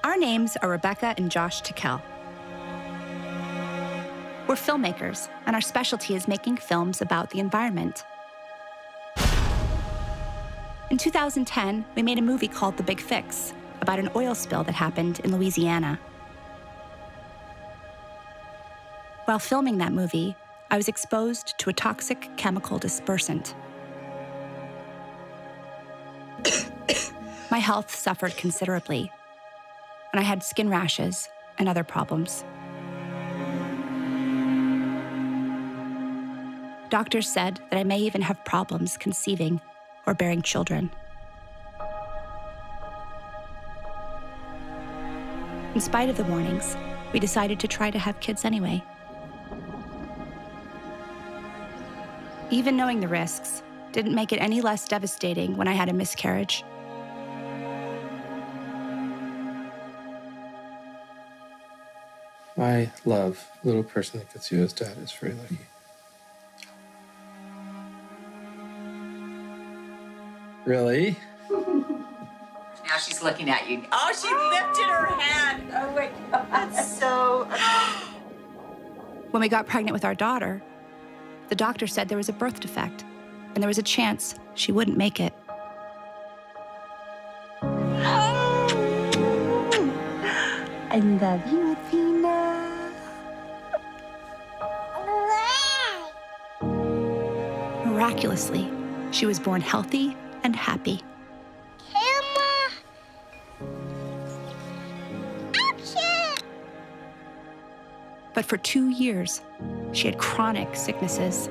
Our names are Rebecca and Josh Tickell. We're filmmakers, and our specialty is making films about the environment. In 2010, we made a movie called The Big Fix about an oil spill that happened in Louisiana. While filming that movie, I was exposed to a toxic chemical dispersant. My health suffered considerably, and I had skin rashes and other problems. Doctors said that I may even have problems conceiving or bearing children. In spite of the warnings, we decided to try to have kids anyway. Even knowing the risks didn't make it any less devastating when I had a miscarriage. My love, little person that gets you as dad is very lucky. Really? Now she's looking at you. Oh, she lifted her hand. Oh my God. That's so... When we got pregnant with our daughter, the doctor said there was a birth defect, and there was a chance she wouldn't make it. I love you, Athena. Miraculously, she was born healthy and happy. But for 2 years, she had chronic sicknesses.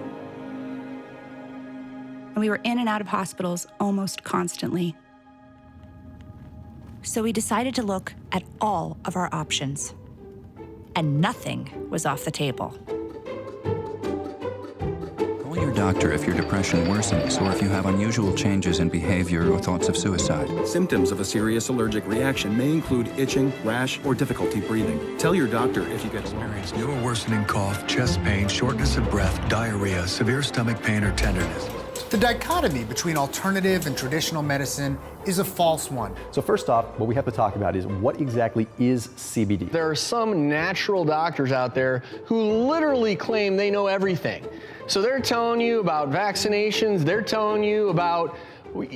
And we were in and out of hospitals almost constantly. So we decided to look at all of our options. And nothing was off the table. Call your doctor if your depression worsens or if you have unusual changes in behavior or thoughts of suicide. Symptoms of a serious allergic reaction may include itching, rash, or difficulty breathing. Tell your doctor if you experience new or worsening cough, chest pain, shortness of breath, diarrhea, severe stomach pain, or tenderness. The dichotomy between alternative and traditional medicine is a false one. So first off, what we have to talk about is what exactly is CBD? There are some natural doctors out there who literally claim they know everything. So they're telling you about vaccinations, they're telling you about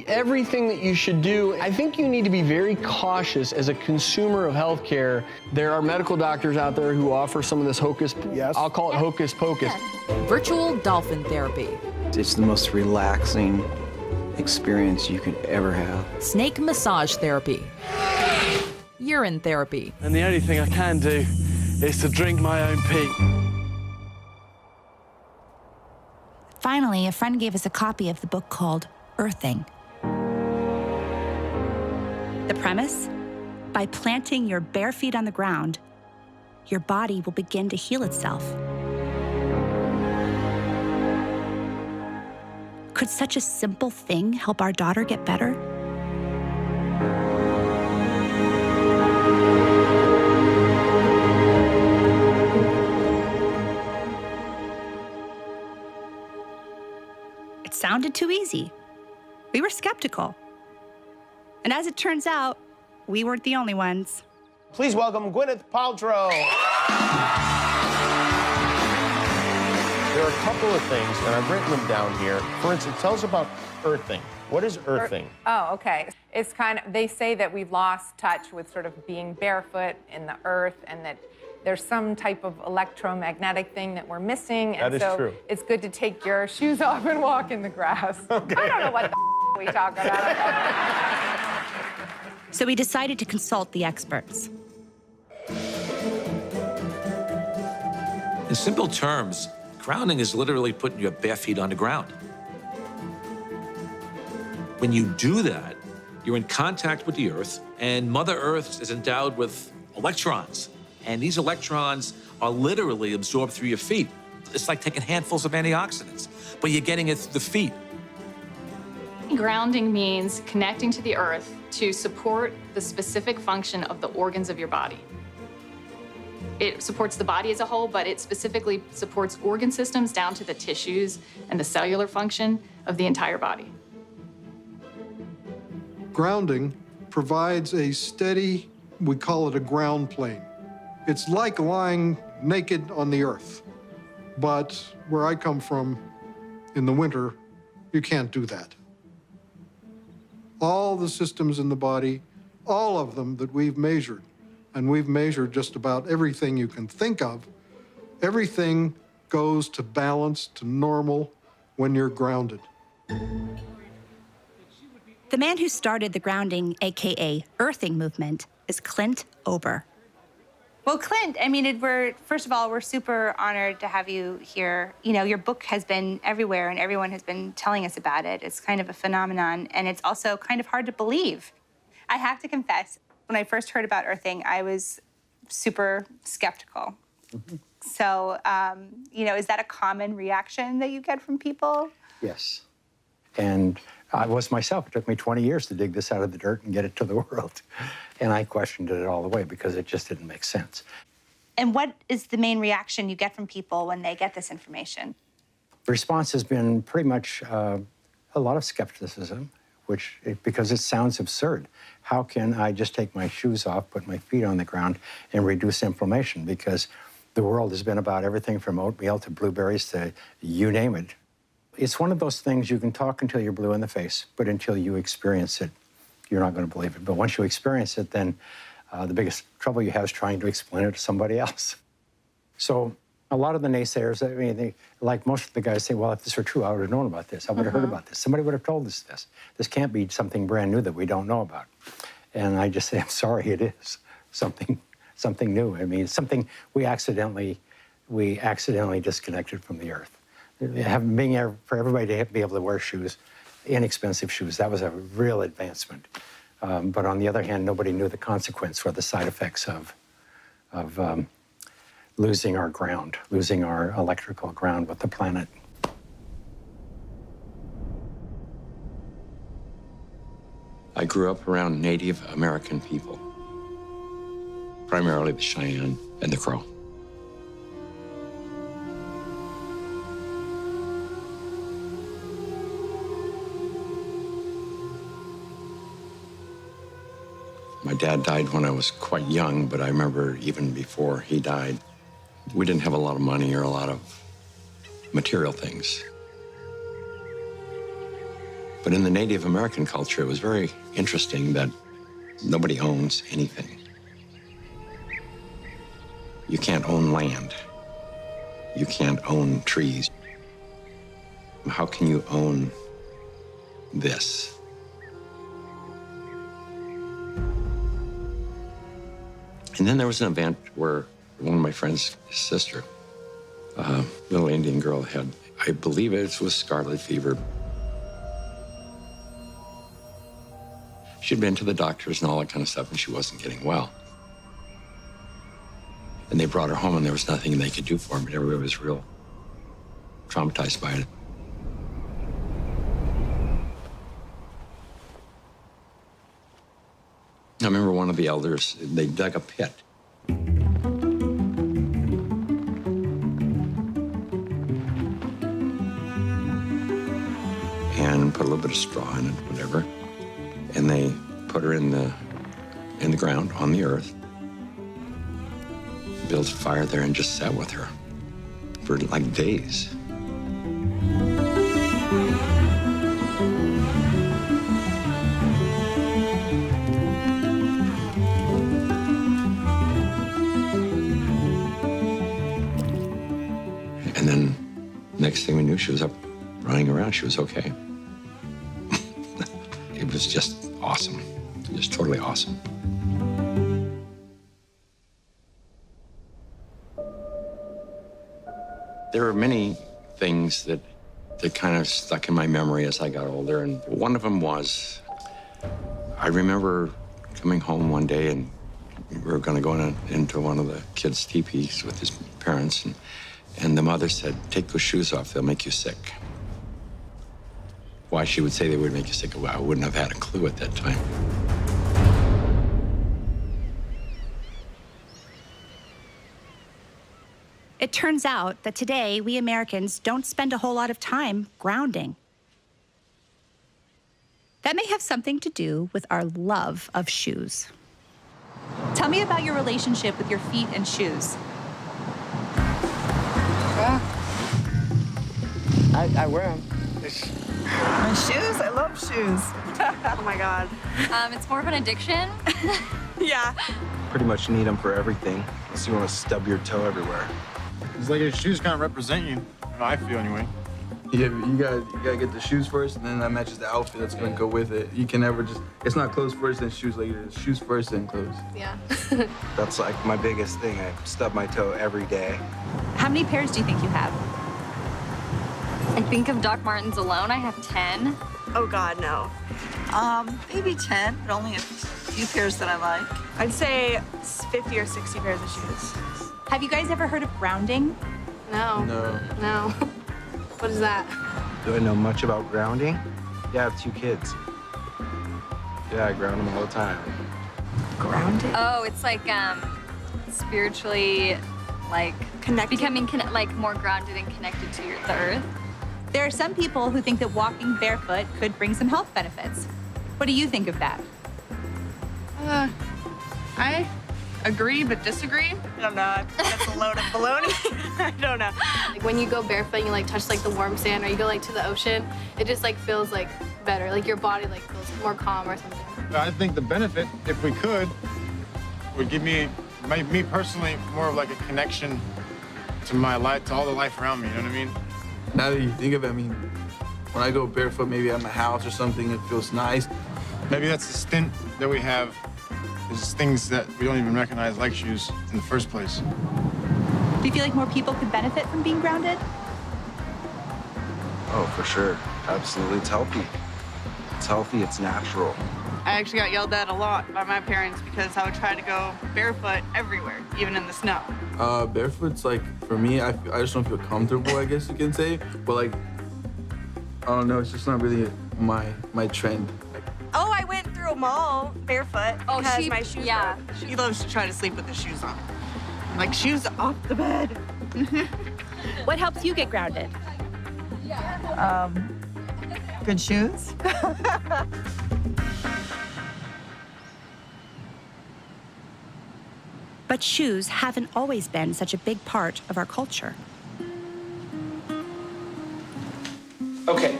everything that you should do. I think you need to be very cautious as a consumer of healthcare. There are medical doctors out there who offer some of this hocus, I'll call it hocus pocus. Virtual dolphin therapy. It's the most relaxing experience you could ever have. Snake massage therapy. Urine therapy. And the only thing I can do is to drink my own pee. Finally, a friend gave us a copy of the book called Earthing. The premise? By planting your bare feet on the ground, your body will begin to heal itself. Could such a simple thing help our daughter get better? It sounded too easy. We were skeptical. And as it turns out, we weren't the only ones. Please welcome Gwyneth Paltrow. There are a couple of things, and I've written them down here. For instance, tell us about earthing. What is earthing? Oh, okay. It's kind of, they say that we've lost touch with sort of being barefoot in the earth, and that there's some type of electromagnetic thing that we're missing. And that is true. It's good to take your shoes off and walk in the grass. Okay. I don't know what the we talk about. So we decided to consult the experts. In simple terms, grounding is literally putting your bare feet on the ground. When you do that, you're in contact with the Earth, and Mother Earth is endowed with electrons. And these electrons are literally absorbed through your feet. It's like taking handfuls of antioxidants, but you're getting it through the feet. Grounding means connecting to the earth to support the specific function of the organs of your body. It supports the body as a whole, but it specifically supports organ systems down to the tissues and the cellular function of the entire body. Grounding provides a steady We call it a ground plane. It's like lying naked on the earth. But where I come from, in the winter, you can't do that. All the systems in the body, all of them that we've measured, and we've measured just about everything you can think of, everything goes to balance, to normal, when you're grounded. The man who started the grounding, AKA earthing movement, is Clint Ober. Well, Clint, I mean, first of all, we're super honored to have you here. You know, your book has been everywhere and everyone has been telling us about it. It's kind of a phenomenon, and it's also kind of hard to believe. I have to confess, when I first heard about earthing, I was super skeptical. Mm-hmm. So, you know, is that a common reaction that you get from people? Yes. And I was myself. It took me 20 years to dig this out of the dirt and get it to the world. And I questioned it all the way because it just didn't make sense. And what is the main reaction you get from people when they get this information? The response has been pretty much a lot of skepticism, because it sounds absurd. How can I just take my shoes off, put my feet on the ground, and reduce inflammation? Because the world has been about everything from oatmeal to blueberries to you name it. It's one of those things you can talk until you're blue in the face, but until you experience it, you're not going to believe it. But once you experience it, then the biggest trouble you have is trying to explain it to somebody else. So a lot of the naysayers, I mean, like most of the guys say, well, if this were true, I would have known about this. I would have heard about this. Somebody would have told us this. This can't be something brand new that we don't know about. And I just say, I'm sorry, it is something new. I mean, it's something we accidentally disconnected from the earth. For everybody to be able to wear shoes, inexpensive shoes, that was a real advancement. But on the other hand, nobody knew the consequence or the side effects of losing our ground, losing our electrical ground with the planet. I grew up around Native American people, primarily the Cheyenne and the Crow. My dad died when I was quite young, but I remember even before he died, we didn't have a lot of money or a lot of material things. But in the Native American culture, it was very interesting that nobody owns anything. You can't own land. You can't own trees. How can you own this? And then there was an event where one of my friend's sister, a little Indian girl, had, I believe it was scarlet fever. She'd been to the doctors and all that kind of stuff, and she wasn't getting well. And they brought her home, and there was nothing they could do for her, but everybody was real traumatized by it. I remember one of the elders, they dug a pit. And put a little bit of straw in it, whatever. And they put her in the ground, on the earth. Built a fire there and just sat with her for like days. And then next thing we knew, she was up running around. She was okay. It was just awesome, just totally awesome. There were many things that kind of stuck in my memory as I got older, and one of them was, I remember coming home one day, and we were going to go into one of the kids' teepees with his parents, and the mother said, "Take those shoes off, they'll make you sick." Why she would say they would make you sick, well, I wouldn't have had a clue at that time. It turns out that today, we Americans don't spend a whole lot of time grounding. That may have something to do with our love of shoes. Tell me about your relationship with your feet and shoes. I wear them. My shoes? I love shoes. Oh my God. It's more of an addiction. Yeah. Pretty much need them for everything, unless you want to stub your toe everywhere. It's like your shoes kind of represent you. I feel anyway. Yeah, you gotta get the shoes first, and then that matches the outfit that's gonna go with it. You can never just, it's not clothes first, then shoes later. It's shoes first, then clothes. Yeah. That's like my biggest thing. I stub my toe every day. How many pairs do you think you have? I think of Doc Martens alone, I have 10. Oh God, no. Maybe 10, but only a few pairs that I like. I'd say 50 or 60 pairs of shoes. Have you guys ever heard of grounding? No. No. What is that? Do I know much about grounding? Yeah, I have 2 kids. Yeah, I ground them all the time. Grounding? Oh, it's like spiritually, like connected, becoming like more grounded and connected to the earth. There are some people who think that walking barefoot could bring some health benefits. What do you think of that? I agree but disagree. I don't know. That's a load of baloney. I don't know. Like when you go barefoot and you like touch like the warm sand or you go like to the ocean, it just like feels like better. Like your body like feels more calm or something. I think the benefit, if we could, would give me personally, more of like a connection to my life, to all the life around me, you know what I mean? Now that you think of it, I mean, when I go barefoot, maybe at my house or something, it feels nice. Maybe that's the stint that we have, is things that we don't even recognize like shoes in the first place. Do you feel like more people could benefit from being grounded? Oh, for sure. Absolutely. It's healthy. It's healthy. It's natural. I actually got yelled at a lot by my parents because I would try to go barefoot everywhere, even in the snow. Barefoot's like, for me, I just don't feel comfortable, I guess you can say. But like, I don't know, it's just not really my trend. Oh, I went through a mall barefoot because my shoes yeah. broke. She loves to try to sleep with the shoes on. Like, shoes off the bed. What helps you get grounded? Good shoes. But shoes haven't always been such a big part of our culture. Okay.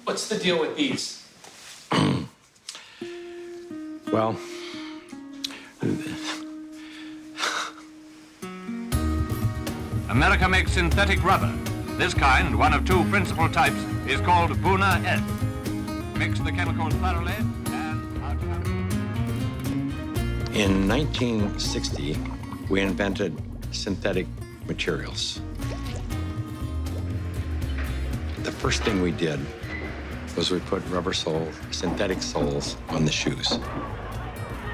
What's the deal with these? Well, America makes synthetic rubber. This kind, one of 2 principal types, is called Buna S. Mix the chemical thoroughly in 1960, we invented synthetic materials. The first thing we did was we put rubber soles, synthetic soles on the shoes.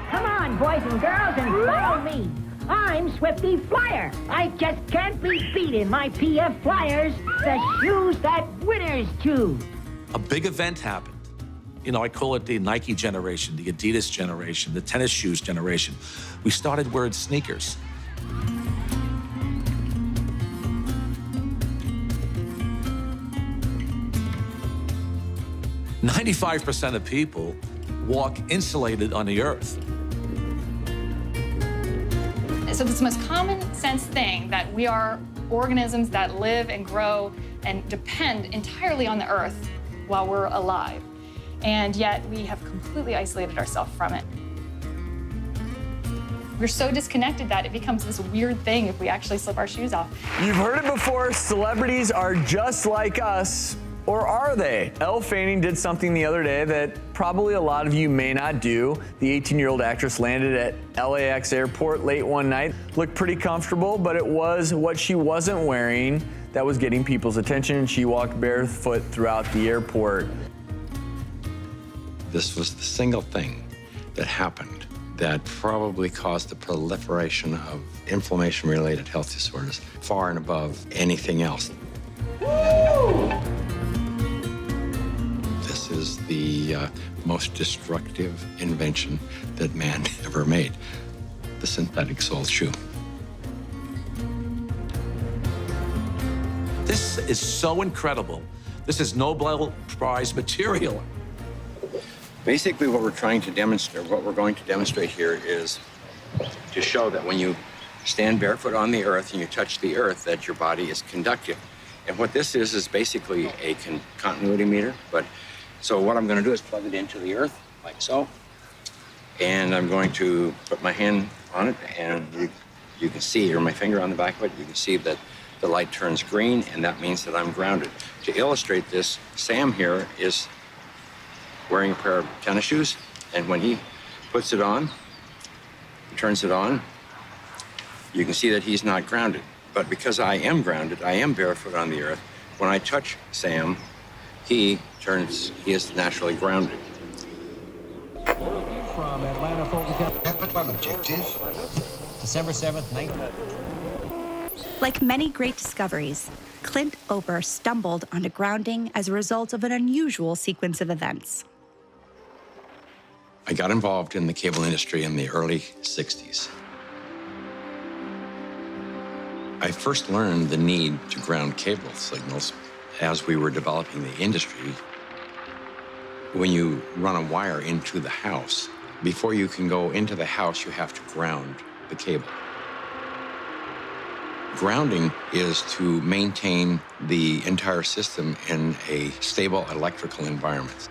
Come on, boys and girls, and follow me. I'm Swifty Flyer. I just can't be beat in my PF Flyers, the shoes that winners choose. A big event happened. You know, I call it the Nike generation, the Adidas generation, the tennis shoes generation. We started wearing sneakers. "95% of people walk insulated on the earth." So it's the most common sense thing that we are organisms that live and grow and depend entirely on the earth while we're alive. And yet we have completely isolated ourselves from it. We're so disconnected that it becomes this weird thing if we actually slip our shoes off. You've heard it before, celebrities are just like us. Or are they? Elle Fanning did something the other day that probably a lot of you may not do. The 18-year-old actress landed at LAX airport late one night. Looked pretty comfortable, but it was what she wasn't wearing that was getting people's attention. She walked barefoot throughout the airport. This was the single thing that happened that probably caused the proliferation of inflammation-related health disorders far and above anything else. This is the most destructive invention that man ever made, the synthetic sole shoe. This is so incredible. This is Nobel Prize material. Basically, what we're trying to demonstrate, what we're going to demonstrate here is to show that when you stand barefoot on the earth and you touch the earth, that your body is conductive. And what this is basically a continuity meter. So what I'm going to do is plug it into the earth, like so. And I'm going to put my hand on it, and you can see, or my finger on the back of it, you can see that the light turns green, and that means that I'm grounded. To illustrate this, Sam here is wearing a pair of tennis shoes, and when he puts it on, turns it on, you can see that he's not grounded. But because I am grounded, I am barefoot on the earth, when I touch Sam, he is naturally grounded. From Atlanta, Fulton objective, December 7th, 19... Like many great discoveries, Clint Ober stumbled onto grounding as a result of an unusual sequence of events. I got involved in the cable industry in the early 60s. I first learned the need to ground cable signals as we were developing the industry. When you run a wire into the house, before you can go into the house, you have to ground the cable. Grounding is to maintain the entire system in a stable electrical environment.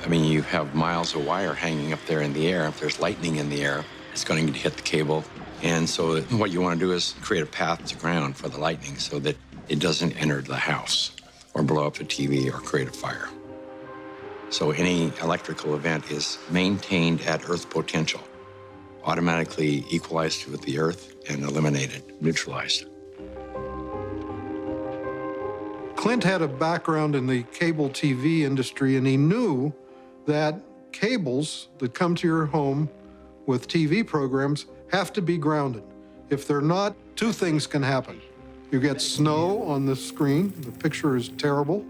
I mean, you have miles of wire hanging up there in the air. If there's lightning in the air, it's going to hit the cable. And so what you want to do is create a path to ground for the lightning so that it doesn't enter the house or blow up the TV or create a fire. So any electrical event is maintained at earth potential, automatically equalized with the earth and eliminated, neutralized. Clint had a background in the cable TV industry, and he knew that cables that come to your home with TV programs have to be grounded. If they're not, two things can happen. You get snow on the screen, the picture is terrible,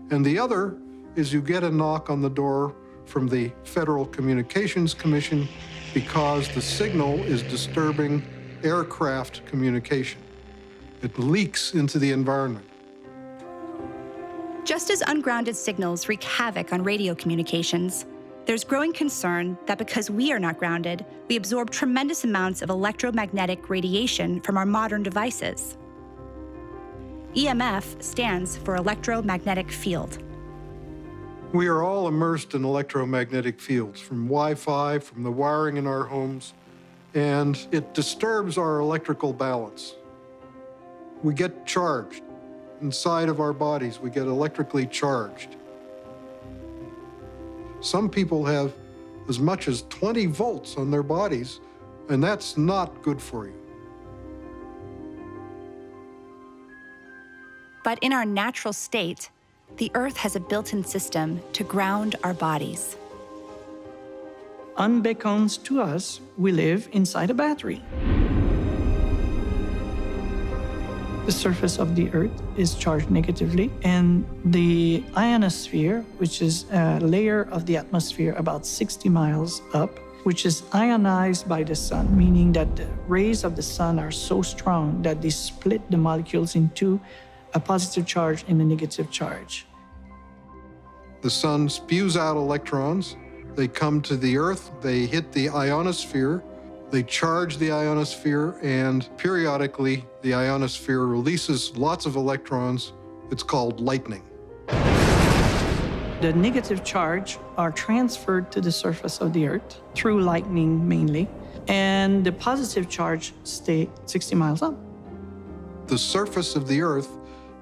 and the other is you get a knock on the door from the Federal Communications Commission because the signal is disturbing aircraft communication. It leaks into the environment. Just as ungrounded signals wreak havoc on radio communications, there's growing concern that because we are not grounded, we absorb tremendous amounts of electromagnetic radiation from our modern devices. EMF stands for electromagnetic field. We are all immersed in electromagnetic fields, from Wi-Fi, from the wiring in our homes, and it disturbs our electrical balance. We get charged. Inside of our bodies, we get electrically charged. Some people have as much as 20 volts on their bodies, and that's not good for you. But in our natural state, the Earth has a built-in system to ground our bodies. Unbeknownst to us, we live inside a battery. The surface of the Earth is charged negatively, and the ionosphere, which is a layer of the atmosphere about 60 miles up, which is ionized by the sun, meaning that the rays of the sun are so strong that they split the molecules into a positive charge and a negative charge. The sun spews out electrons. They come to the Earth, they hit the ionosphere, they charge the ionosphere, and periodically the ionosphere releases lots of electrons. It's called lightning. The negative charge are transferred to the surface of the Earth through lightning mainly, and the positive charge stay 60 miles up. The surface of the Earth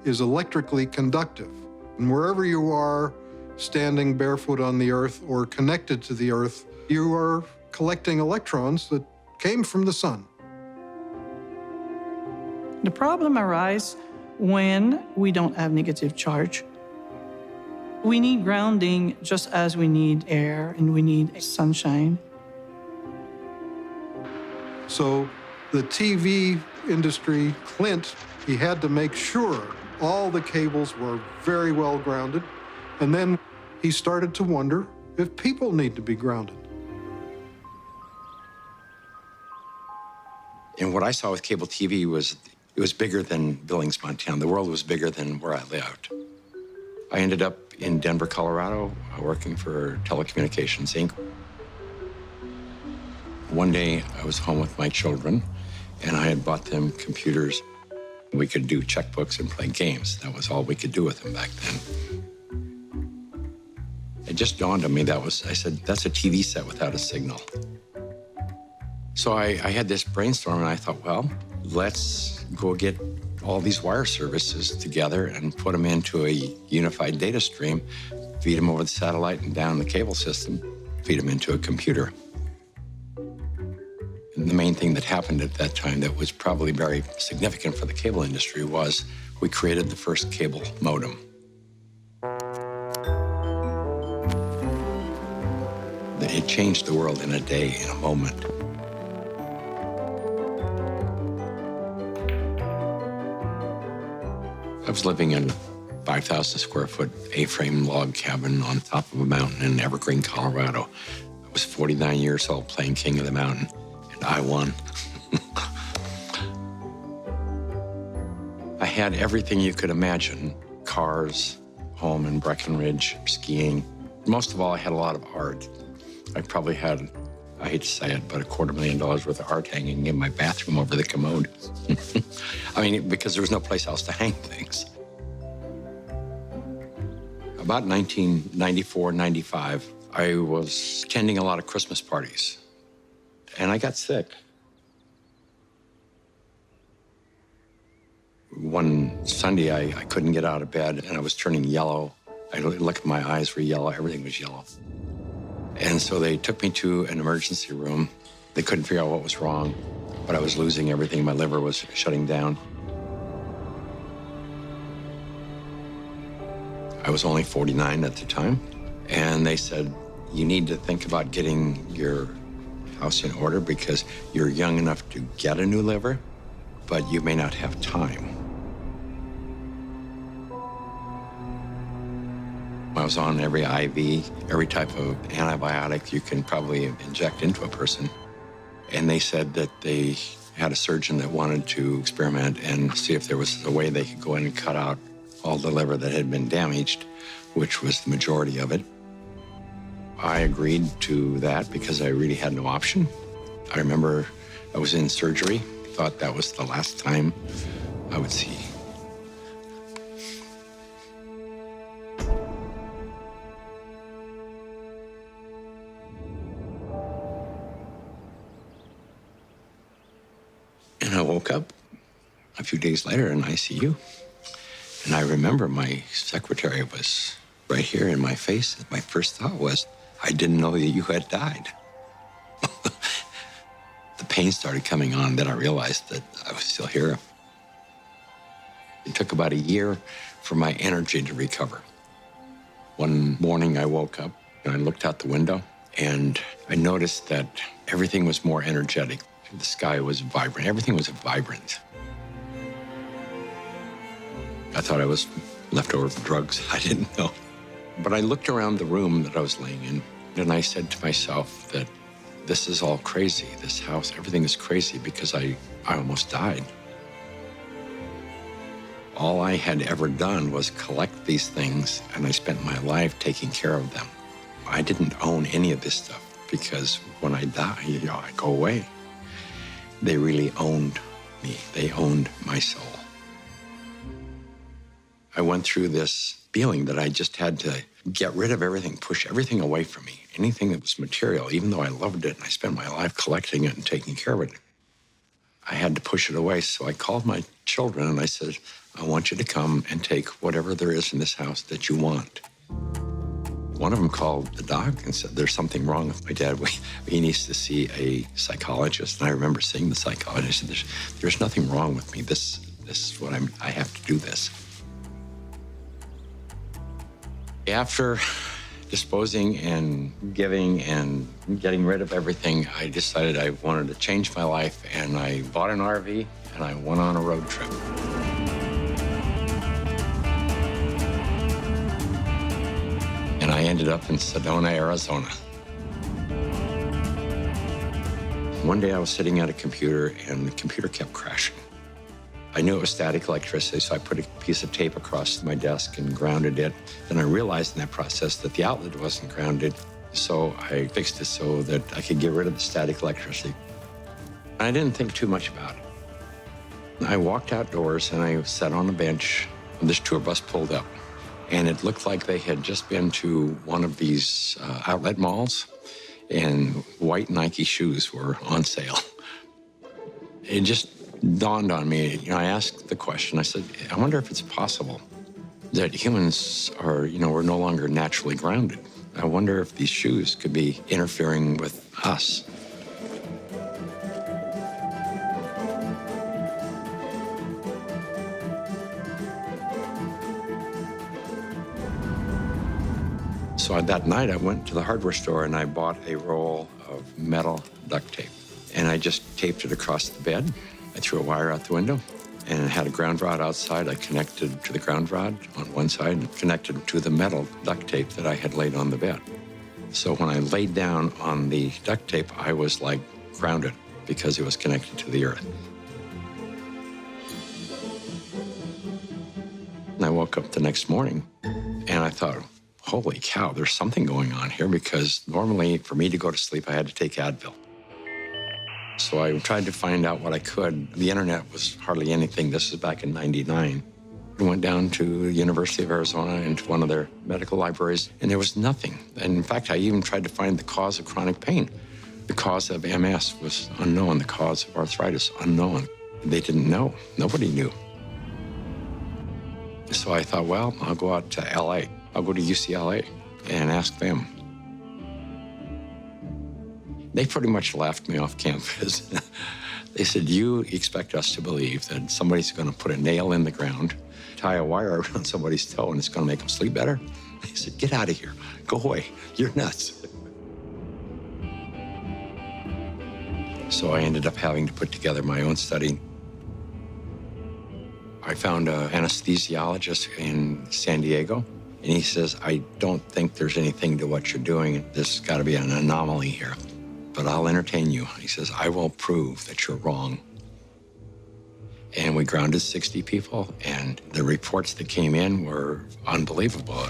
is electrically conductive, and wherever you are, standing barefoot on the Earth or connected to the Earth, you are collecting electrons that came from the sun. The problem arises when we don't have negative charge. We need grounding just as we need air and we need sunshine. So the TV industry, Clint, he had to make sure all the cables were very well grounded. And then he started to wonder if people need to be grounded. And what I saw with cable TV was, it was bigger than Billings, Montana. The world was bigger than where I lived. I ended up in Denver, Colorado, working for Telecommunications Inc. One day, I was home with my children, and I had bought them computers. We could do checkbooks and play games. That was all we could do with them back then. It just dawned on me I said, that's a TV set without a signal. So I had this brainstorm, and I thought, well, let's go get all these wire services together and put them into a unified data stream, feed them over the satellite and down the cable system, feed them into a computer. And the main thing that happened at that time that was probably very significant for the cable industry was we created the first cable modem. It changed the world in a day, in a moment. I was living in a 5,000 square foot A-frame log cabin on top of a mountain in Evergreen, Colorado. I was 49 years old playing King of the Mountain, and I won. I had everything you could imagine: cars, home in Breckenridge, skiing. Most of all, I had a lot of art. I probably had, I hate to say it, but $250,000 worth of art hanging in my bathroom over the commode. I mean, because there was no place else to hang things. About 1994, 95, I was attending a lot of Christmas parties, and I got sick. One Sunday, I couldn't get out of bed, and I was turning yellow. I looked at my eyes were yellow, everything was yellow. And so they took me to an emergency room. They couldn't figure out what was wrong, but I was losing everything. My liver was shutting down. I was only 49 at the time, and they said, you need to think about getting your house in order because you're young enough to get a new liver, but you may not have time. I was on every IV, every type of antibiotic you can probably inject into a person. And they said that they had a surgeon that wanted to experiment and see if there was a way they could go in and cut out all the liver that had been damaged, which was the majority of it. I agreed to that because I really had no option. I remember I was in surgery, thought that was the last time I would see. And I woke up a few days later in ICU. And I remember my secretary was right here in my face. My first thought was, I didn't know that you had died. The pain started coming on, then I realized that I was still here. It took about a year for my energy to recover. One morning I woke up and I looked out the window and I noticed that everything was more energetic. The sky was vibrant. Everything was vibrant. I thought I was left over from drugs. I didn't know. But I looked around the room that I was laying in, and I said to myself that this is all crazy. This house, everything is crazy because I almost died. All I had ever done was collect these things, and I spent my life taking care of them. I didn't own any of this stuff because when I die, I go away. They really owned me. They owned my soul. I went through this feeling that I just had to get rid of everything, push everything away from me, anything that was material, even though I loved it and I spent my life collecting it and taking care of it. I had to push it away, so I called my children and I said, I want you to come and take whatever there is in this house that you want. One of them called the doc and said, there's something wrong with my dad. He needs to see a psychologist. And I remember seeing the psychologist and said, there's nothing wrong with me. This is what I have to do this. After disposing and giving and getting rid of everything, I decided I wanted to change my life, and I bought an RV and I went on a road trip. And I ended up in Sedona, Arizona. One day I was sitting at a computer and the computer kept crashing. I knew it was static electricity, so I put a piece of tape across my desk and grounded it. Then I realized in that process that the outlet wasn't grounded, so I fixed it so that I could get rid of the static electricity. I didn't think too much about it. I walked outdoors and I sat on a bench. This tour bus pulled up, and it looked like they had just been to one of these outlet malls, and white Nike shoes were on sale. It just dawned on me, I asked the question, I said, I wonder if it's possible that humans are, we're no longer naturally grounded. I wonder if these shoes could be interfering with us. So that night I went to the hardware store and I bought a roll of metal duct tape. And I just taped it across the bed. I threw a wire out the window and it had a ground rod outside. I connected to the ground rod on one side and connected to the metal duct tape that I had laid on the bed. So when I laid down on the duct tape, I was like grounded because it was connected to the earth. And I woke up the next morning and I thought, holy cow, there's something going on here, because normally for me to go to sleep, I had to take Advil. So I tried to find out what I could. The internet was hardly anything. This was back in '99. I went down to the University of Arizona into one of their medical libraries, and there was nothing. And in fact, I even tried to find the cause of chronic pain. The cause of MS was unknown. The cause of arthritis, unknown. They didn't know. Nobody knew. So I thought, well, I'll go out to LA. I'll go to UCLA and ask them. They pretty much laughed me off campus. They said, you expect us to believe that somebody's going to put a nail in the ground, tie a wire around somebody's toe, and it's going to make them sleep better? They said, get out of here. Go away. You're nuts. So I ended up having to put together my own study. I found an anesthesiologist in San Diego, and he says, I don't think there's anything to what you're doing. There's got to be an anomaly here. But I'll entertain you. He says, I will prove that you're wrong. And we grounded 60 people, and the reports that came in were unbelievable.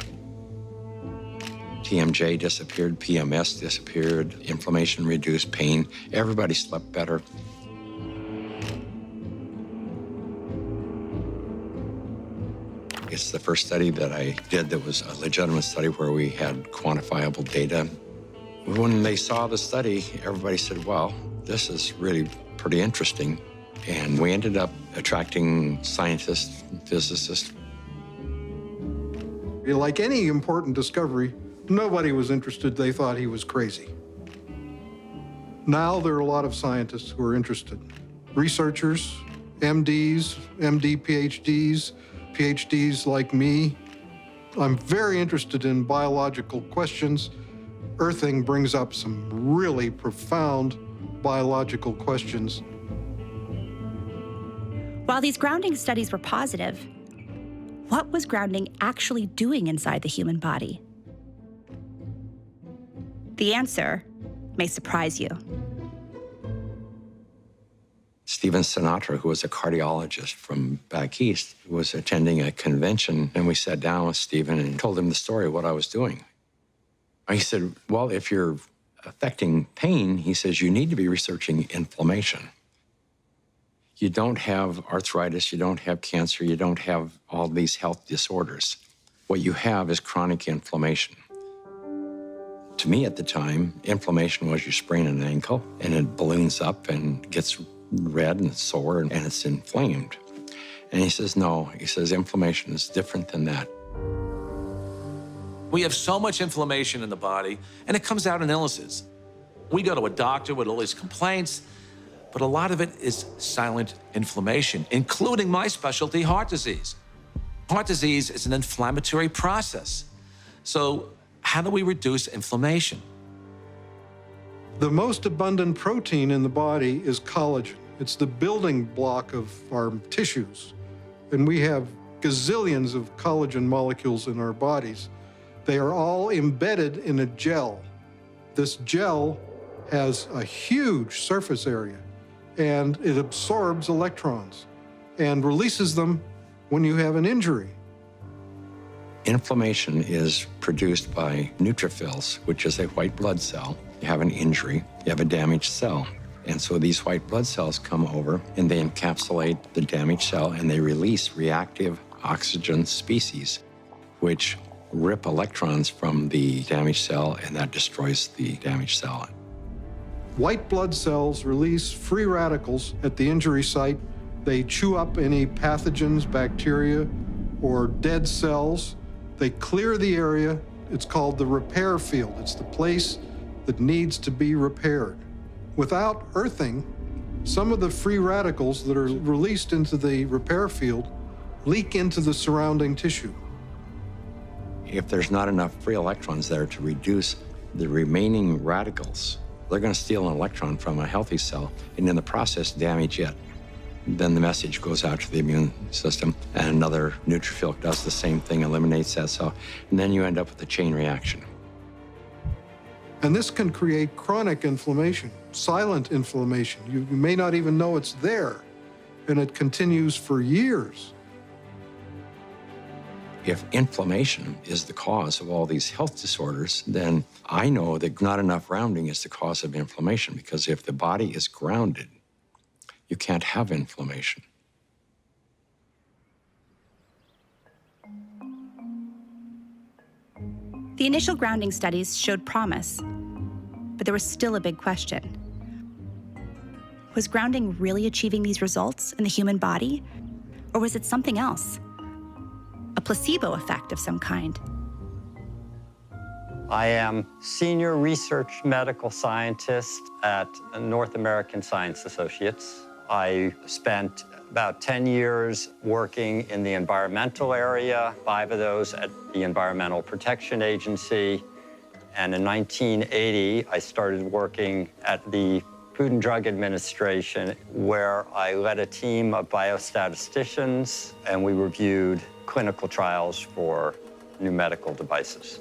TMJ disappeared, PMS disappeared, inflammation reduced, pain. Everybody slept better. It's the first study that I did that was a legitimate study where we had quantifiable data. When they saw the study, everybody said, well, this is really pretty interesting. And we ended up attracting scientists, physicists. Like any important discovery, nobody was interested. They thought he was crazy. Now there are a lot of scientists who are interested. Researchers, MDs, MD PhDs, PhDs like me. I'm very interested in biological questions. Earthing brings up some really profound biological questions. While these grounding studies were positive, what was grounding actually doing inside the human body? The answer may surprise you. Stephen Sinatra, who was a cardiologist from back east, was attending a convention, and we sat down with Stephen and told him the story of what I was doing. He said, well, if you're affecting pain, he says, you need to be researching inflammation. You don't have arthritis, you don't have cancer, you don't have all these health disorders. What you have is chronic inflammation. To me at the time, inflammation was you sprain an ankle and it balloons up and gets red and it's sore and it's inflamed. And he says, no, he says, inflammation is different than that. We have so much inflammation in the body, and it comes out in illnesses. We go to a doctor with all these complaints, but a lot of it is silent inflammation, including my specialty, heart disease. Heart disease is an inflammatory process. So how do we reduce inflammation? The most abundant protein in the body is collagen. It's the building block of our tissues. And we have gazillions of collagen molecules in our bodies. They are all embedded in a gel. This gel has a huge surface area, and it absorbs electrons. and releases them when you have an injury. Inflammation is produced by neutrophils, which is a white blood cell. You have an injury, you have a damaged cell. And so these white blood cells come over and they encapsulate the damaged cell and they release reactive oxygen species, which rip electrons from the damaged cell, and that destroys the damaged cell. White blood cells release free radicals at the injury site. They chew up any pathogens, bacteria, or dead cells. They clear the area. It's called the repair field. It's the place that needs to be repaired. Without earthing, some of the free radicals that are released into the repair field leak into the surrounding tissue. If there's not enough free electrons there to reduce the remaining radicals, they're going to steal an electron from a healthy cell and in the process damage it. Then the message goes out to the immune system and another neutrophil does the same thing, eliminates that cell, and then you end up with a chain reaction. And this can create chronic inflammation, silent inflammation. You may not even know it's there, and it continues for years. If inflammation is the cause of all these health disorders, then I know that not enough grounding is the cause of inflammation, because if the body is grounded, you can't have inflammation. The initial grounding studies showed promise, but there was still a big question. Was grounding really achieving these results in the human body, or was it something else? A placebo effect of some kind? I am Senior Research Medical Scientist at North American Science Associates. I spent about 10 years working in the environmental area, 5 of those at the Environmental Protection Agency. And in 1980, I started working at the Food and Drug Administration, where I led a team of biostatisticians, and we reviewed clinical trials for new medical devices.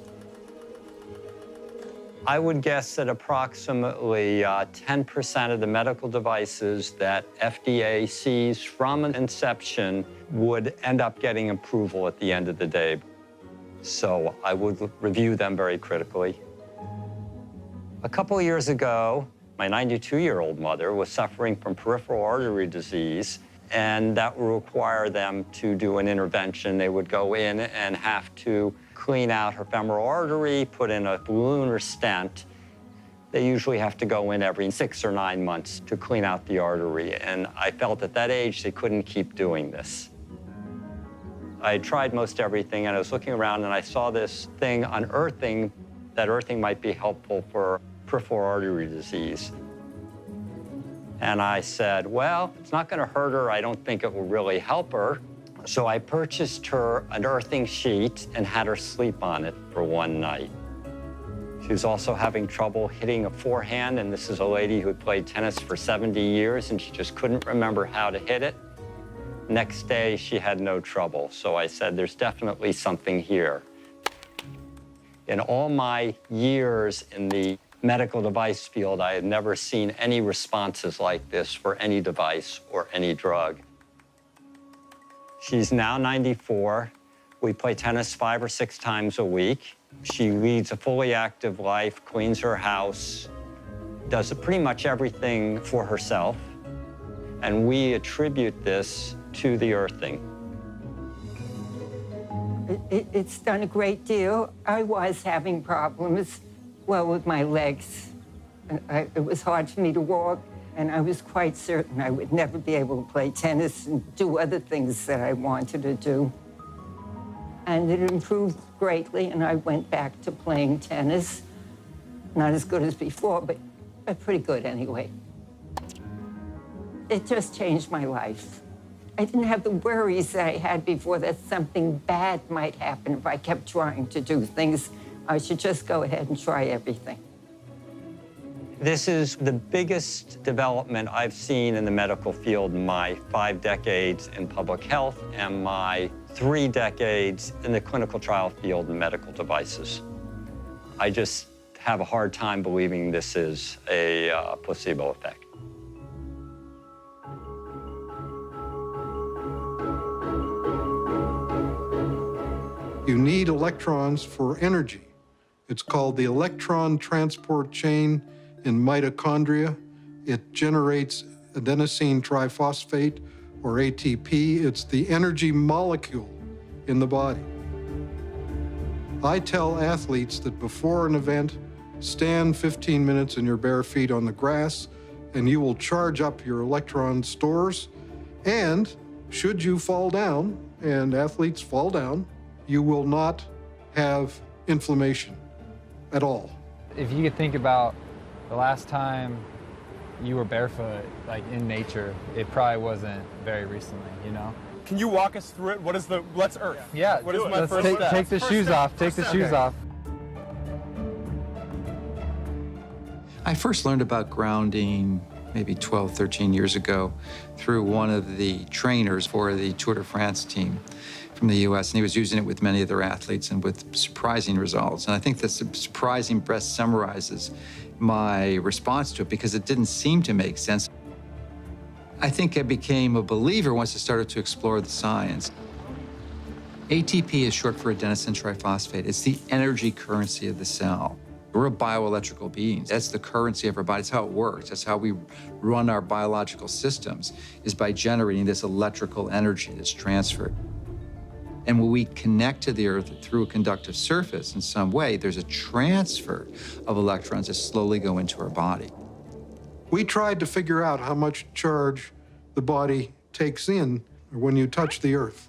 I would guess that approximately 10% of the medical devices that FDA sees from inception would end up getting approval at the end of the day. So I would review them very critically. A couple of years ago, my 92-year-old mother was suffering from peripheral artery disease, and that would require them to do an intervention. They would go in and have to clean out her femoral artery, put in a balloon or stent. They usually have to go in every 6 or 9 months to clean out the artery, and I felt at that age they couldn't keep doing this. I had tried most everything, and I was looking around and I saw this thing on earthing, that earthing might be helpful for peripheral artery disease. And I said, well, it's not going to hurt her. I don't think it will really help her. So I purchased her an earthing sheet and had her sleep on it for one night. She was also having trouble hitting a forehand, and this is a lady who had played tennis for 70 years, and she just couldn't remember how to hit it. Next day, she had no trouble. So I said, there's definitely something here. In all my years in the medical device field, I had never seen any responses like this for any device or any drug. She's now 94. We play tennis 5 or 6 times a week. She leads a fully active life, cleans her house, does pretty much everything for herself. And we attribute this to the earthing. It's done a great deal. I was having problems, well, with my legs. It was hard for me to walk, and I was quite certain I would never be able to play tennis and do other things that I wanted to do. And it improved greatly, and I went back to playing tennis. Not as good as before, but pretty good anyway. It just changed my life. I didn't have the worries that I had before that something bad might happen if I kept trying to do things. I should just go ahead and try everything. This is the biggest development I've seen in the medical field in my 5 decades in public health and my 3 decades in the clinical trial field in medical devices. I just have a hard time believing this is a placebo effect. You need electrons for energy. It's called the electron transport chain in mitochondria. It generates adenosine triphosphate, or ATP. It's the energy molecule in the body. I tell athletes that before an event, stand 15 minutes in your bare feet on the grass, and you will charge up your electron stores. And should you fall down, and athletes fall down, you will not have inflammation at all. If you could think about the last time you were barefoot, like in nature, it probably wasn't very recently, you know? Can you walk us through it? What is the, let's earth. Yeah, what is my let's first step? take the shoes off, take the shoes off. I first learned about grounding maybe 12, 13 years ago through one of the trainers for the Tour de France team from the US, and he was using it with many of their athletes and with surprising results. And I think this surprising best summarizes my response to it because it didn't seem to make sense. I think I became a believer once I started to explore the science. ATP is short for adenosine triphosphate. It's the energy currency of the cell. We're a bioelectrical being. That's the currency of our body. That's how it works. That's how we run our biological systems, is by generating this electrical energy that's transferred. And when we connect to the Earth through a conductive surface in some way, there's a transfer of electrons that slowly go into our body. We tried to figure out how much charge the body takes in when you touch the Earth.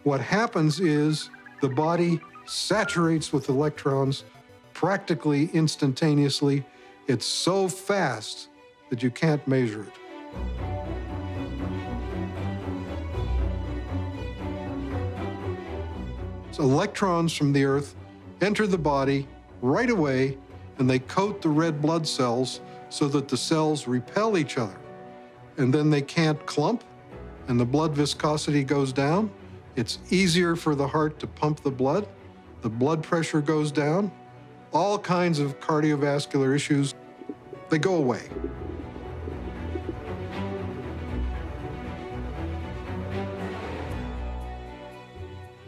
What happens is the body saturates with electrons practically instantaneously. It's so fast that you can't measure it. So electrons from the Earth enter the body right away, and they coat the red blood cells so that the cells repel each other. And then they can't clump, and the blood viscosity goes down. It's easier for the heart to pump the blood pressure goes down. All kinds of cardiovascular issues, they go away.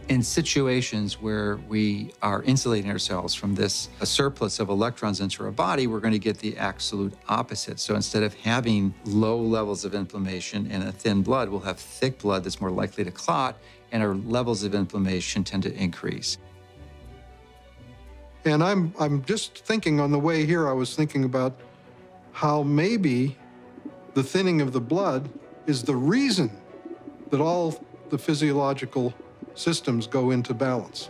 In situations where we are insulating ourselves from this a surplus of electrons into our body, we're going to get the absolute opposite. So instead of having low levels of inflammation and a thin blood, we'll have thick blood that's more likely to clot, and our levels of inflammation tend to increase. And I'm just thinking on the way here, I was thinking about how maybe the thinning of the blood is the reason that all the physiological systems go into balance.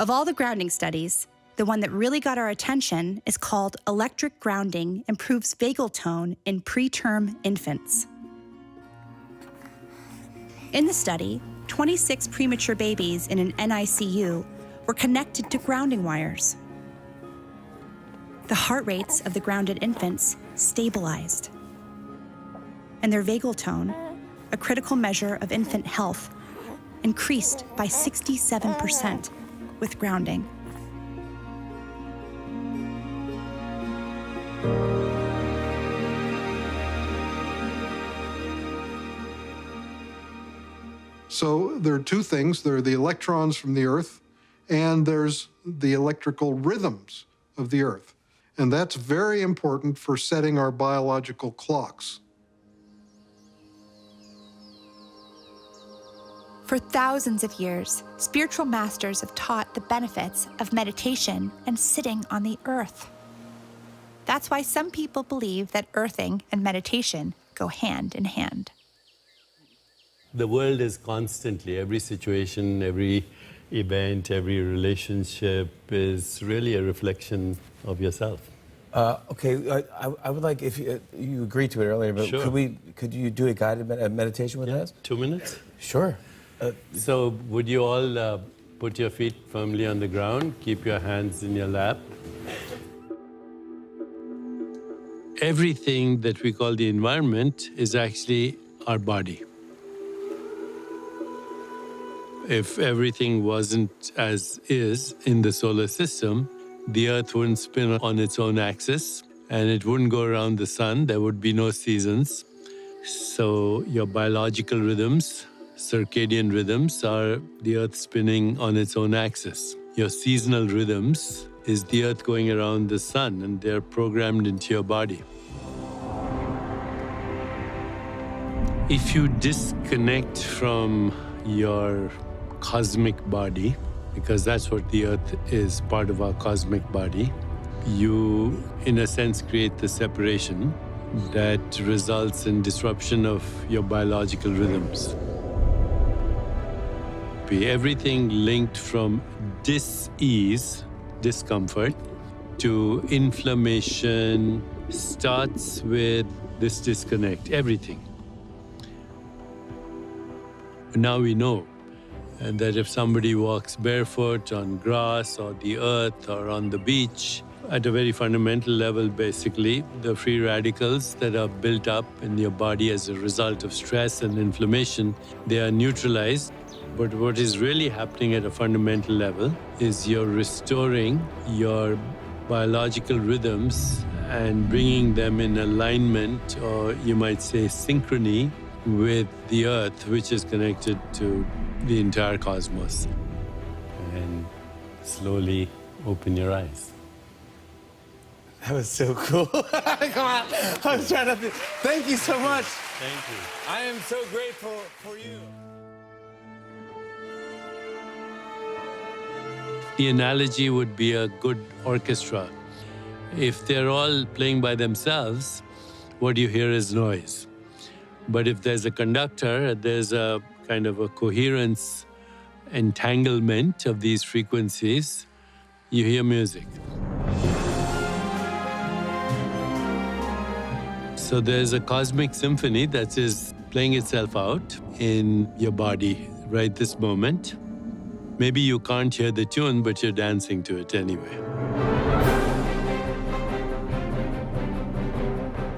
Of all the grounding studies, the one that really got our attention is called Electric Grounding Improves Vagal Tone in Preterm Infants. In the study, 26 premature babies in an NICU were connected to grounding wires. The heart rates of the grounded infants stabilized, and their vagal tone, a critical measure of infant health, increased by 67% with grounding. So there are two things. There are the electrons from the Earth, and there's the electrical rhythms of the Earth. And that's very important for setting our biological clocks. For thousands of years, spiritual masters have taught the benefits of meditation and sitting on the earth. That's why some people believe that earthing and meditation go hand in hand. The world is constantly, every situation, every event, every relationship is really a reflection of yourself. Okay, I would like, if you agreed to it earlier, but Sure. could you do a guided meditation with us? 2 minutes? Sure. So would you all put your feet firmly on the ground, keep your hands in your lap. Everything that we call the environment is actually our body. If everything wasn't as is in the solar system, the Earth wouldn't spin on its own axis, and it wouldn't go around the sun. There would be no seasons. So your biological rhythms, circadian rhythms, are the Earth spinning on its own axis. Your seasonal rhythms is the Earth going around the sun, and they're programmed into your body. If you disconnect from your cosmic body, because that's what the Earth is, part of our cosmic body, you, in a sense, create the separation that results in disruption of your biological rhythms. Everything linked from dis-ease, discomfort, to inflammation starts with this disconnect, everything. Now we know that if somebody walks barefoot on grass or the earth or on the beach, at a very fundamental level, basically, the free radicals that are built up in your body as a result of stress and inflammation, they are neutralized. But what is really happening at a fundamental level is you're restoring your biological rhythms and bringing them in alignment, or you might say synchrony, with the Earth, which is connected to the entire cosmos. And slowly open your eyes. That was so cool. Come on. I was trying to. Thank you so much. Thank you. I am so grateful for you. The analogy would be a good orchestra. If they're all playing by themselves, what you hear is noise. But if there's a conductor, there's a kind of a coherence, entanglement of these frequencies, you hear music. So there's a cosmic symphony that is playing itself out in your body right this moment. Maybe you can't hear the tune, but you're dancing to it anyway.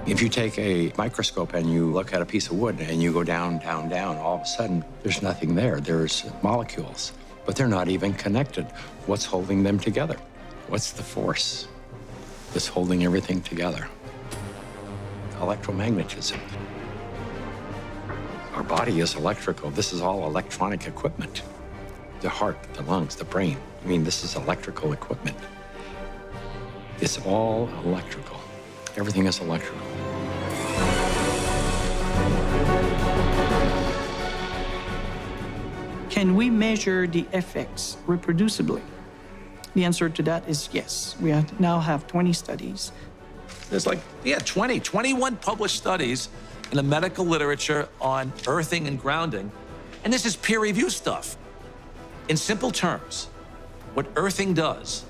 If you take a microscope and you look at a piece of wood and you go down, down, down, all of a sudden, there's nothing there. There's molecules, but they're not even connected. What's holding them together? What's the force that's holding everything together? Electromagnetism. Our body is electrical. This is all electronic equipment. The heart, the lungs, the brain. I mean, this is electrical equipment. It's all electrical. Everything is electrical. Can we measure the effects reproducibly? The answer to that is yes. We now have 20 studies. There's 21 published studies in the medical literature on earthing and grounding, and this is peer-reviewed stuff. In simple terms, what earthing does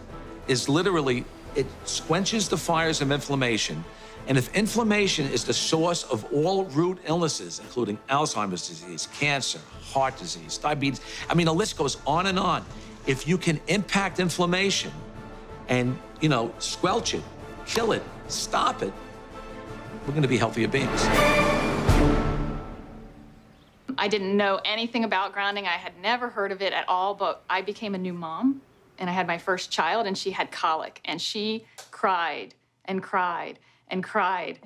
is literally, it quenches the fires of inflammation, and if inflammation is the source of all root illnesses, including Alzheimer's disease, cancer, heart disease, diabetes, I mean, the list goes on and on. If you can impact inflammation and, squelch it, kill it, stop it, we're going to be healthier beings. I didn't know anything about grounding. I had never heard of it at all, but I became a new mom, and I had my first child, and she had colic, and she cried and cried and cried.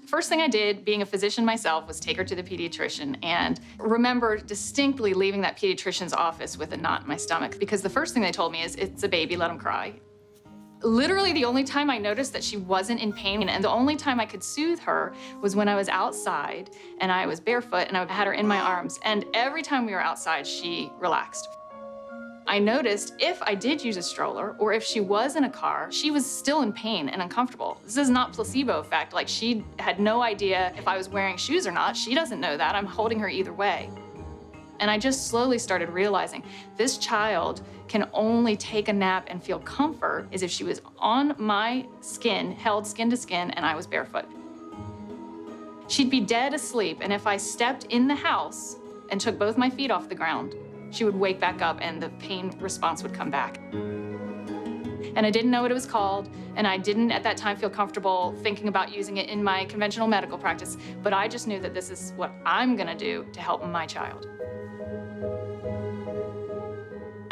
First thing I did, being a physician myself, was take her to the pediatrician, and remember distinctly leaving that pediatrician's office with a knot in my stomach, because the first thing they told me is, it's a baby, let him cry. Literally the only time I noticed that she wasn't in pain, and the only time I could soothe her, was when I was outside and I was barefoot and I had her in my arms. And every time we were outside, she relaxed. I noticed if I did use a stroller or if she was in a car, she was still in pain and uncomfortable. This is not placebo effect. Like, she had no idea if I was wearing shoes or not. She doesn't know that. I'm holding her either way. And I just slowly started realizing this child can only take a nap and feel comfort is if she was on my skin, held skin to skin, and I was barefoot. She'd be dead asleep, and if I stepped in the house and took both my feet off the ground, she would wake back up and the pain response would come back. And I didn't know what it was called, and I didn't at that time feel comfortable thinking about using it in my conventional medical practice, but I just knew that this is what I'm gonna do to help my child.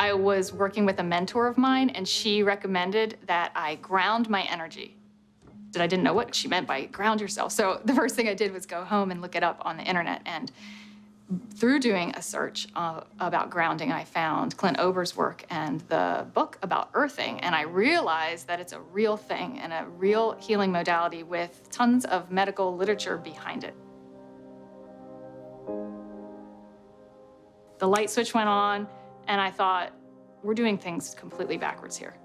I was working with a mentor of mine, and she recommended that I ground my energy. I didn't know what she meant by ground yourself. So the first thing I did was go home and look it up on the internet. And through doing a search about grounding, I found Clint Ober's work and the book about earthing. And I realized that it's a real thing and a real healing modality with tons of medical literature behind it. The light switch went on, and I thought, we're doing things completely backwards here.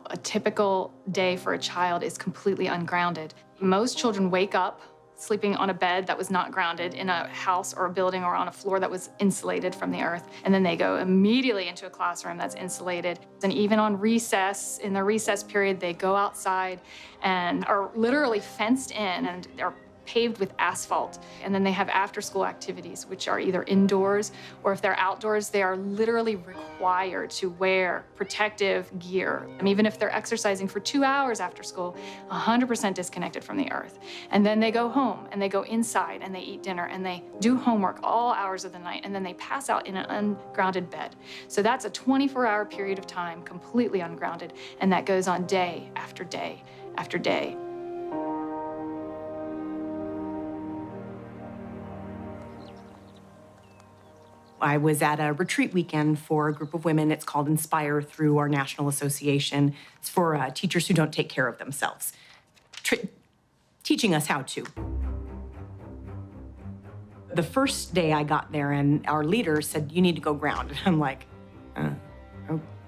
A typical day for a child is completely ungrounded. Most children wake up sleeping on a bed that was not grounded in a house or a building or on a floor that was insulated from the earth. And then they go immediately into a classroom that's insulated. And even on recess, in the recess period, they go outside and are literally fenced in and are paved with asphalt. And then they have after-school activities, which are either indoors or if they're outdoors, they are literally required to wear protective gear. And even if they're exercising for 2 hours after school, 100% disconnected from the earth. And then they go home and they go inside and they eat dinner and they do homework all hours of the night, and then they pass out in an ungrounded bed. So that's a 24-hour period of time completely ungrounded, and that goes on day after day after day. I was at a retreat weekend for a group of women. It's called Inspire through our national association. It's for teachers who don't take care of themselves, teaching us how to. The first day I got there and our leader said, you need to go ground. And I'm like,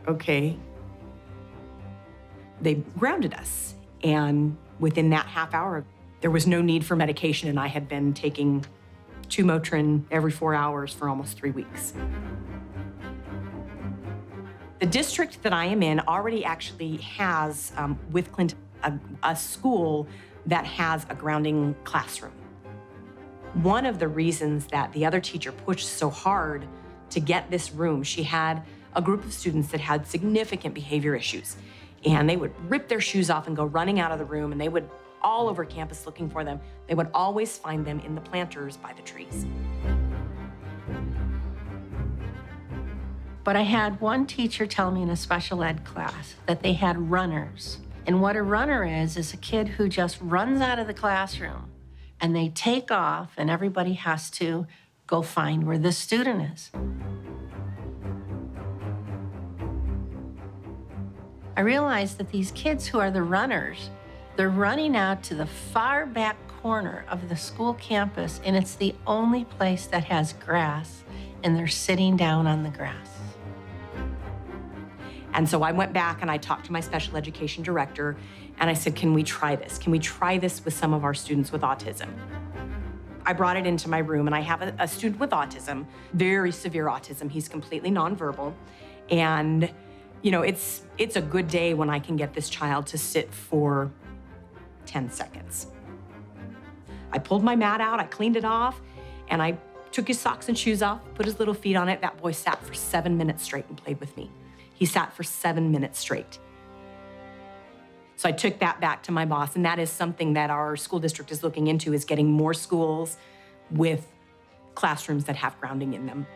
okay. They grounded us. And within that half hour, there was no need for medication, and I had been taking 2 Motrin every 4 hours for almost 3 weeks. The district that I am in already actually has, with Clinton, a school that has a grounding classroom. One of the reasons that the other teacher pushed so hard to get this room, she had a group of students that had significant behavior issues, and they would rip their shoes off and go running out of the room, and they would all over campus looking for them. They would always find them in the planters by the trees. But I had one teacher tell me in a special ed class that they had runners. And what a runner is a kid who just runs out of the classroom and they take off and everybody has to go find where the student is. I realized that these kids who are the runners, they're running out to the far back corner of the school campus, and it's the only place that has grass, and they're sitting down on the grass. And so I went back and I talked to my special education director, and I said, can we try this? Can we try this with some of our students with autism? I brought it into my room, and I have a student with autism, very severe autism. He's completely nonverbal, and you know, it's a good day when I can get this child to sit for 10 seconds. I pulled my mat out, I cleaned it off, and I took his socks and shoes off, put his little feet on it. That boy sat for 7 minutes straight and played with me. He sat for 7 minutes straight. So I took that back to my boss, and that is something that our school district is looking into, is getting more schools with classrooms that have grounding in them.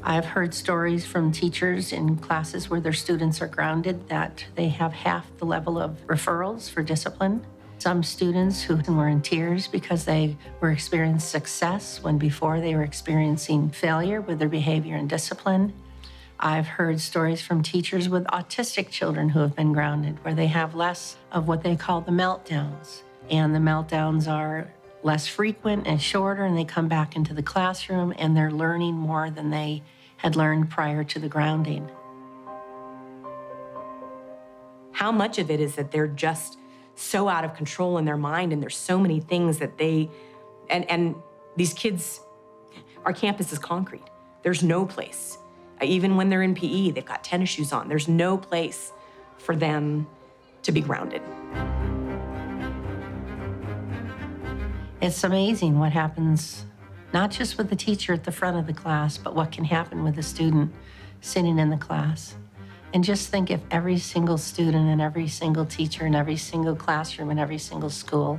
I've heard stories from teachers in classes where their students are grounded that they have half the level of referrals for discipline. Some students who were in tears because they were experiencing success when before they were experiencing failure with their behavior and discipline. I've heard stories from teachers with autistic children who have been grounded, where they have less of what they call the meltdowns. And the meltdowns are less frequent and shorter, and they come back into the classroom and they're learning more than they had learned prior to the grounding. How much of it is that they're just so out of control in their mind, and there's so many things that they, and these kids, our campus is concrete. There's no place. Even when they're in PE, they've got tennis shoes on. There's no place for them to be grounded. It's amazing what happens, not just with the teacher at the front of the class, but what can happen with the student sitting in the class. And just think if every single student and every single teacher and every single classroom and every single school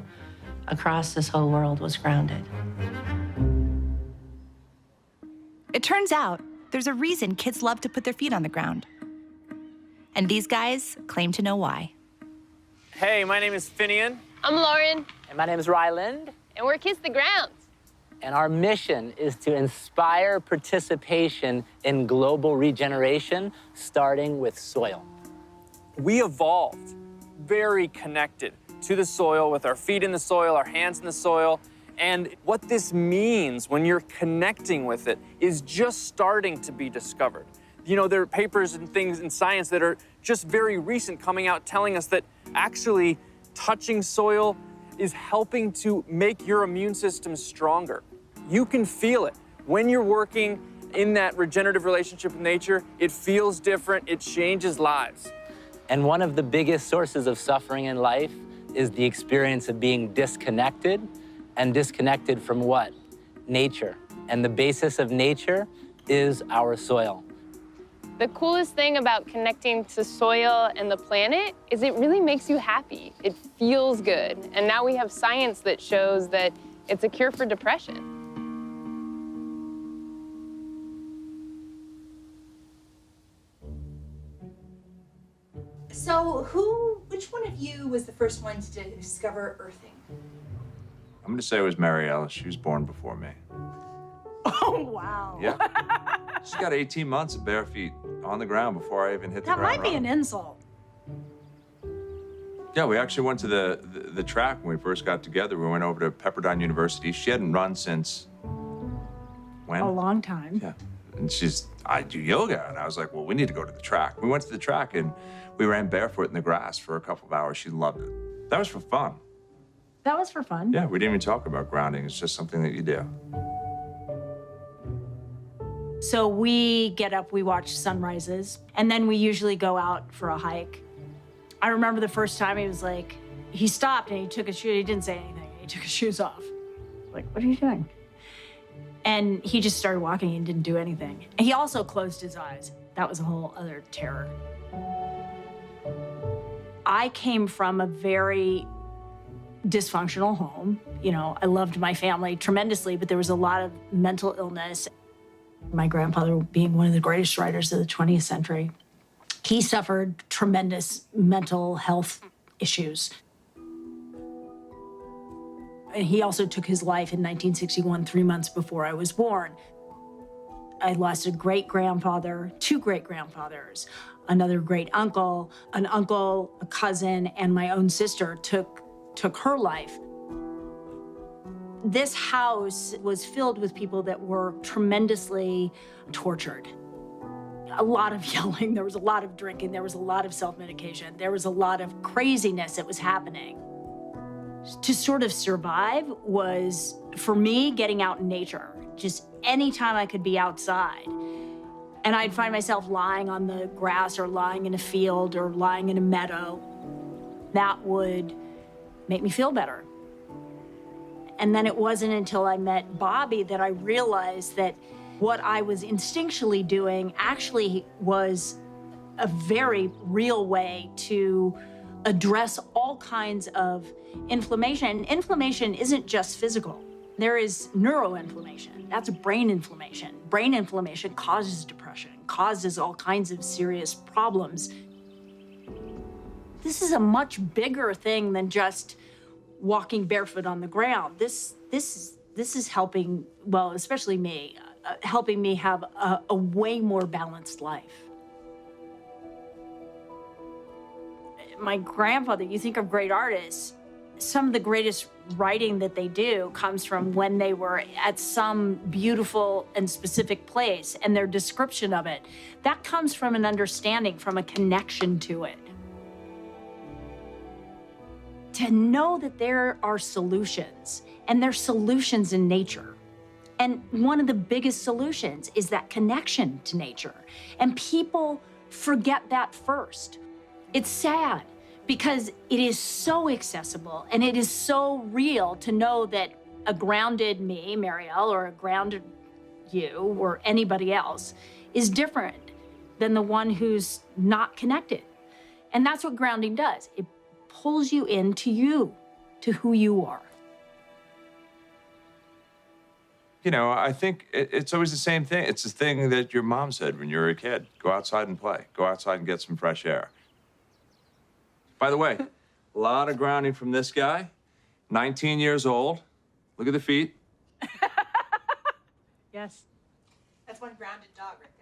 across this whole world was grounded. It turns out there's a reason kids love to put their feet on the ground. And these guys claim to know why. Hey, my name is Finian. I'm Lauren. And my name is Ryland. And we're Kiss the Grounds. And our mission is to inspire participation in global regeneration, starting with soil. We evolved very connected to the soil, with our feet in the soil, our hands in the soil. And what this means when you're connecting with it is just starting to be discovered. You know, there are papers and things in science that are just very recent coming out telling us that actually touching soil is helping to make your immune system stronger. You can feel it. When you're working in that regenerative relationship with nature, it feels different, it changes lives. And one of the biggest sources of suffering in life is the experience of being disconnected. And disconnected from what? Nature. And the basis of nature is our soil. The coolest thing about connecting to soil and the planet is it really makes you happy. It feels good. And now we have science that shows that it's a cure for depression. So which one of you was the first one to discover earthing? I'm gonna say it was Marielle. She was born before me. Oh, wow. Yeah. She's got 18 months of bare feet on the ground before I even hit the That ground might be running. an insult. Yeah, we actually went to the track when we first got together. We went over to Pepperdine University. She hadn't run since when? A long time. Yeah. And I do yoga. And I was like, well, we need to go to the track. We went to the track and we ran barefoot in the grass for a couple of hours. She loved it. That was for fun. That was for fun. Yeah, we didn't even talk about grounding. It's just something that you do. So we get up, we watch sunrises, and then we usually go out for a hike. I remember the first time he stopped and he took his shoes, he didn't say anything, he took his shoes off. Like, what are you doing? And he just started walking and didn't do anything. He also closed his eyes. That was a whole other terror. I came from a very dysfunctional home. You know, I loved my family tremendously, but there was a lot of mental illness. My grandfather being one of the greatest writers of the 20th century, he suffered tremendous mental health issues. And he also took his life in 1961, 3 months before I was born. I lost a great-grandfather, 2 great-grandfathers, another great-uncle, an uncle, a cousin, and my own sister took her life. This house was filled with people that were tremendously tortured. A lot of yelling, there was a lot of drinking, there was a lot of self-medication, there was a lot of craziness that was happening. To sort of survive was, for me, getting out in nature. Just anytime I could be outside. And I'd find myself lying on the grass or lying in a field or lying in a meadow. That would make me feel better. And then it wasn't until I met Bobby that I realized that what I was instinctually doing actually was a very real way to address all kinds of inflammation. And inflammation isn't just physical. There is neuroinflammation. That's brain inflammation. Brain inflammation causes depression, causes all kinds of serious problems. This is a much bigger thing than just walking barefoot on the ground. This is helping, well, especially me, helping me have a way more balanced life. My grandfather, you think of great artists, some of the greatest writing that they do comes from when they were at some beautiful and specific place, and their description of it. That comes from an understanding, from a connection to it. To know that there are solutions, and there's solutions in nature. And one of the biggest solutions is that connection to nature. And people forget that first. It's sad because it is so accessible and it is so real to know that a grounded me, Marielle, or a grounded you or anybody else is different than the one who's not connected. And that's what grounding does. It pulls you into you, to who you are. You know, I think it's always the same thing. It's the thing that your mom said when you were a kid. Go outside and play. Go outside and get some fresh air. By the way, a lot of grounding from this guy. 19 years old. Look at the feet. Yes. That's one grounded dog right there.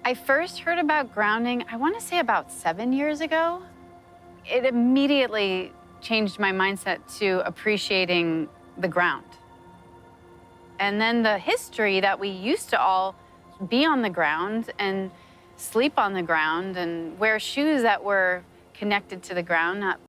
I first heard about grounding, I want to say about 7 years ago. It immediately changed my mindset to appreciating the ground. And then the history that we used to all be on the ground and sleep on the ground and wear shoes that were connected to the ground, not